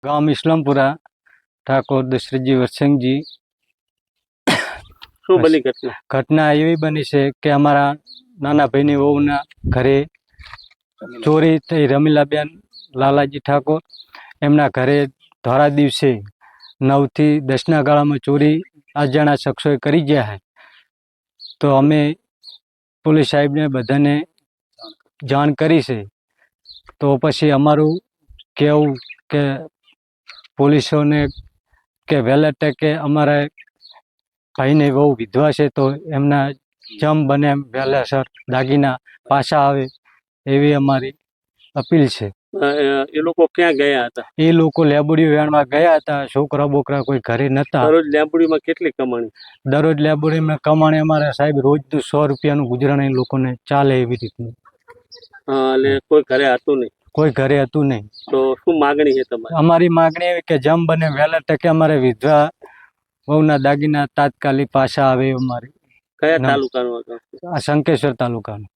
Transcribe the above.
ગામ ઇસ્લામપુરા, ઠાકોર દશરથજી વરસિંહજી। શું બની ઘટના? ઘટના એવી બની છે કે અમારા નાના ભાઈની વહુના ઘરે ચોરી થઈ। રમીલાબેન લાલાજી ઠાકોર એમના ઘરે ધોરા દિવસે 9 થી 10 ના ગાળામાં ચોરી અજાણ્યા શખ્સોએ કરી ગયા છે। તો અમે પોલીસ સાહેબને બધાને જાણ કરી છે। તો પછી અમારું કહેવું કે પોલીસોને કે વહેલા તકે અમારા ભાઈને બહુ વિધવા છે તો એમના જમ બને એમ વહેલાસર દાગીના પાછા આવે એવી અમારી અપીલ છે। એ લોકો ક્યાં ગયા હતા? એ લોકો લેબોડી વેણમાં ગયા હતા। છોકરા બોકરા કોઈ ઘરે નતા। દરરોજ લેબોડીમાં કેટલી કમાણી? દરરોજ લેબોડીમાં કમાણી અમારે સાહેબ રોજનું 100 રૂપિયાનું ગુજરાન એ લોકોને ચાલે એવી રીતનું। અને કોઈ ઘરે હતું નહીં? કોઈ ઘરે હતું નહીં। તો શું માગણી છે તમારી? અમારી માગણી એવી કે જમ બને વહેલા તકે અમારે વિધવા વહુના દાગીના તાત્કાલિક પાછા આવે અમારી। કયા તાલુકાનું હતું? આ શંકેશ્વર તાલુકાનું।